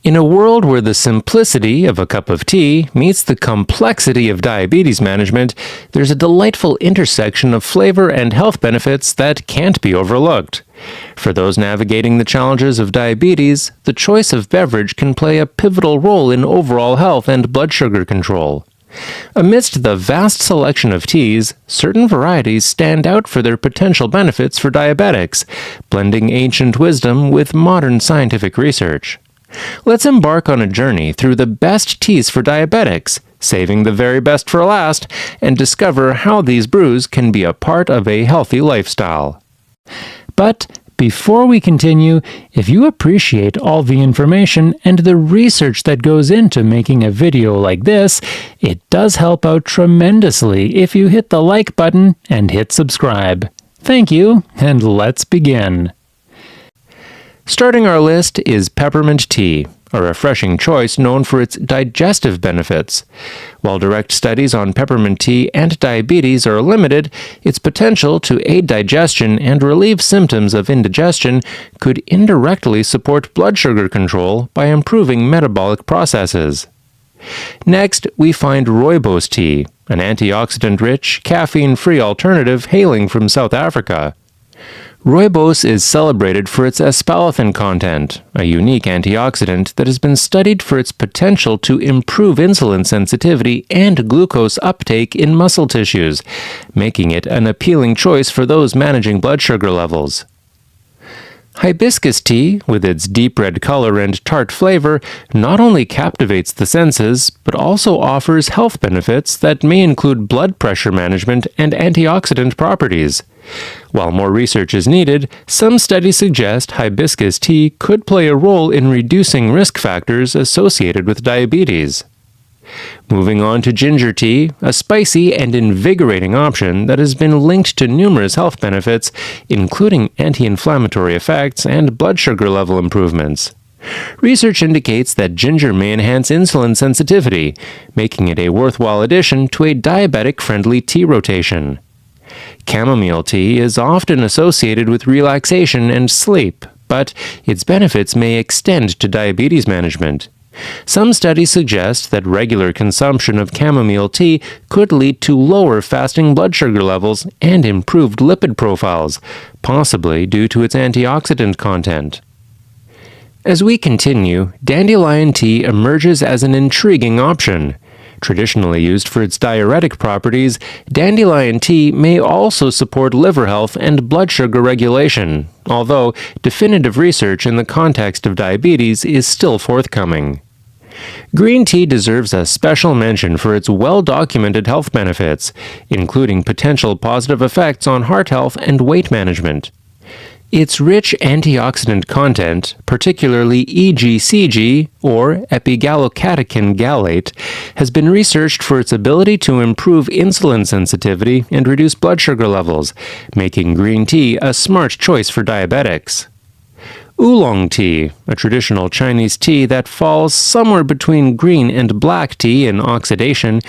In a world where the simplicity of a cup of tea meets the complexity of diabetes management, there's a delightful intersection of flavor and health benefits that can't be overlooked. For those navigating the challenges of diabetes, the choice of beverage can play a pivotal role in overall health and blood sugar control. Amidst the vast selection of teas, certain varieties stand out for their potential benefits for diabetics, blending ancient wisdom with modern scientific research. Let's embark on a journey through the best teas for diabetics, saving the very best for last, and discover how these brews can be a part of a healthy lifestyle. But before we continue, if you appreciate all the information and the research that goes into making a video like this, it does help out tremendously if you hit the like button and hit subscribe. Thank you, and let's begin. Starting our list is peppermint tea, a refreshing choice known for its digestive benefits. While direct studies on peppermint tea and diabetes are limited, its potential to aid digestion and relieve symptoms of indigestion could indirectly support blood sugar control by improving metabolic processes. Next, we find rooibos tea, an antioxidant-rich, caffeine-free alternative hailing from South Africa. Rooibos is celebrated for its aspartame content, a unique antioxidant that has been studied for its potential to improve insulin sensitivity and glucose uptake in muscle tissues, making it an appealing choice for those managing blood sugar levels. Hibiscus tea, with its deep red color and tart flavor, not only captivates the senses, but also offers health benefits that may include blood pressure management and antioxidant properties. While more research is needed, some studies suggest hibiscus tea could play a role in reducing risk factors associated with diabetes. Moving on to ginger tea, a spicy and invigorating option that has been linked to numerous health benefits, including anti-inflammatory effects and blood sugar level improvements. Research indicates that ginger may enhance insulin sensitivity, making it a worthwhile addition to a diabetic-friendly tea rotation. Chamomile tea is often associated with relaxation and sleep, but its benefits may extend to diabetes management. Some studies suggest that regular consumption of chamomile tea could lead to lower fasting blood sugar levels and improved lipid profiles, possibly due to its antioxidant content. As we continue, dandelion tea emerges as an intriguing option. Traditionally used for its diuretic properties, dandelion tea may also support liver health and blood sugar regulation, although definitive research in the context of diabetes is still forthcoming. Green tea deserves a special mention for its well-documented health benefits, including potential positive effects on heart health and weight management. Its rich antioxidant content, particularly EGCG, or epigallocatechin gallate, has been researched for its ability to improve insulin sensitivity and reduce blood sugar levels, making green tea a smart choice for diabetics. Oolong tea, a traditional Chinese tea that falls somewhere between green and black tea in oxidation,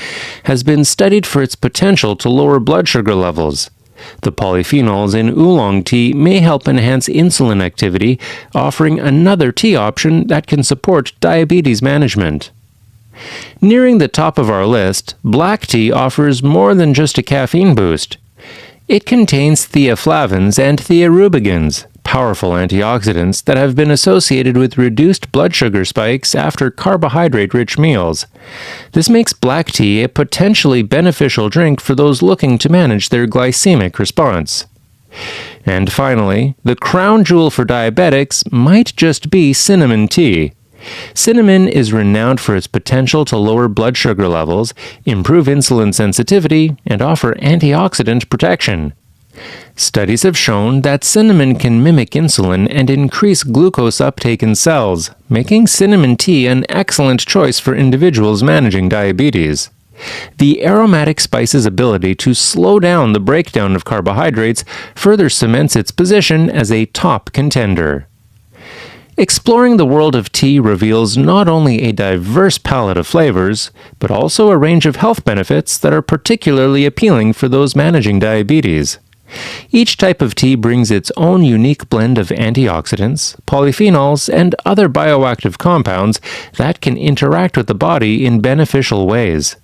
has been studied for its potential to lower blood sugar levels. The polyphenols in oolong tea may help enhance insulin activity, offering another tea option that can support diabetes management. Nearing the top of our list, black tea offers more than just a caffeine boost. It contains theaflavins and thearubigins, powerful antioxidants that have been associated with reduced blood sugar spikes after carbohydrate-rich meals. This makes black tea a potentially beneficial drink for those looking to manage their glycemic response. And finally, the crown jewel for diabetics might just be cinnamon tea. Cinnamon is renowned for its potential to lower blood sugar levels, improve insulin sensitivity, and offer antioxidant protection. Studies have shown that cinnamon can mimic insulin and increase glucose uptake in cells, making cinnamon tea an excellent choice for individuals managing diabetes. The aromatic spice's ability to slow down the breakdown of carbohydrates further cements its position as a top contender. Exploring the world of tea reveals not only a diverse palette of flavors, but also a range of health benefits that are particularly appealing for those managing diabetes. Each type of tea brings its own unique blend of antioxidants, polyphenols, and other bioactive compounds that can interact with the body in beneficial ways.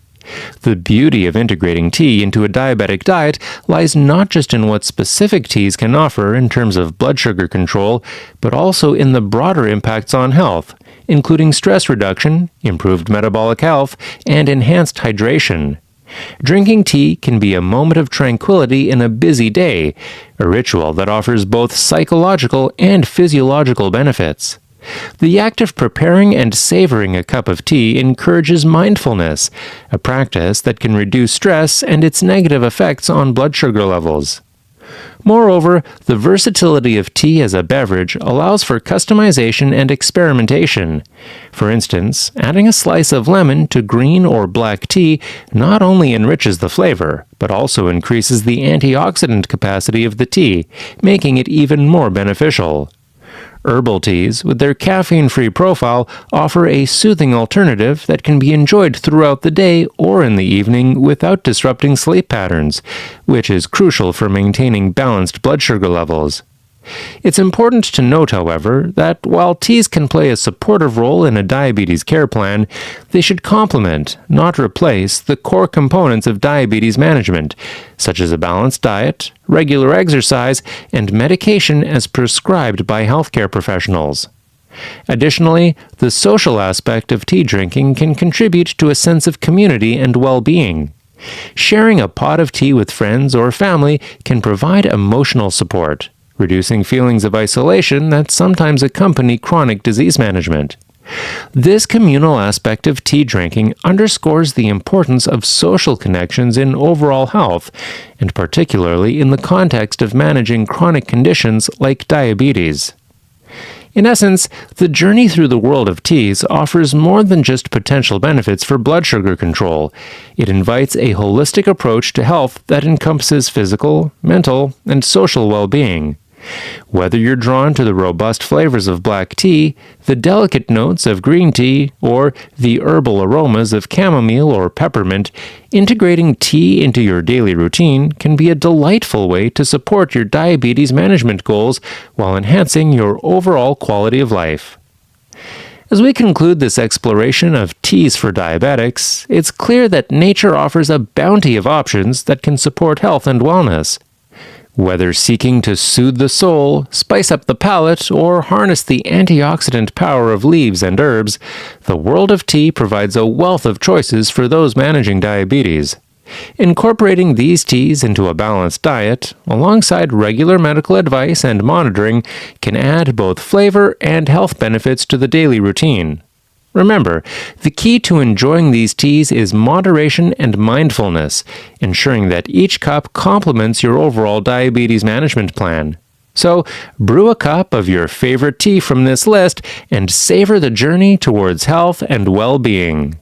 The beauty of integrating tea into a diabetic diet lies not just in what specific teas can offer in terms of blood sugar control, but also in the broader impacts on health, including stress reduction, improved metabolic health, and enhanced hydration. Drinking tea can be a moment of tranquility in a busy day, a ritual that offers both psychological and physiological benefits. The act of preparing and savoring a cup of tea encourages mindfulness, a practice that can reduce stress and its negative effects on blood sugar levels. Moreover, the versatility of tea as a beverage allows for customization and experimentation. For instance, adding a slice of lemon to green or black tea not only enriches the flavor, but also increases the antioxidant capacity of the tea, making it even more beneficial. Herbal teas, with their caffeine-free profile, offer a soothing alternative that can be enjoyed throughout the day or in the evening without disrupting sleep patterns, which is crucial for maintaining balanced blood sugar levels. It's important to note, however, that while teas can play a supportive role in a diabetes care plan, they should complement, not replace, the core components of diabetes management, such as a balanced diet, regular exercise, and medication as prescribed by healthcare professionals. Additionally, the social aspect of tea drinking can contribute to a sense of community and well-being. Sharing a pot of tea with friends or family can provide emotional support, reducing feelings of isolation that sometimes accompany chronic disease management. This communal aspect of tea drinking underscores the importance of social connections in overall health, and particularly in the context of managing chronic conditions like diabetes. In essence, the journey through the world of teas offers more than just potential benefits for blood sugar control. It invites a holistic approach to health that encompasses physical, mental, and social well-being. Whether you're drawn to the robust flavors of black tea, the delicate notes of green tea, or the herbal aromas of chamomile or peppermint, integrating tea into your daily routine can be a delightful way to support your diabetes management goals while enhancing your overall quality of life. As we conclude this exploration of teas for diabetics, it's clear that nature offers a bounty of options that can support health and wellness. Whether seeking to soothe the soul, spice up the palate, or harness the antioxidant power of leaves and herbs, the world of tea provides a wealth of choices for those managing diabetes. Incorporating these teas into a balanced diet, alongside regular medical advice and monitoring, can add both flavor and health benefits to the daily routine. Remember, the key to enjoying these teas is moderation and mindfulness, ensuring that each cup complements your overall diabetes management plan. So, brew a cup of your favorite tea from this list and savor the journey towards health and well-being.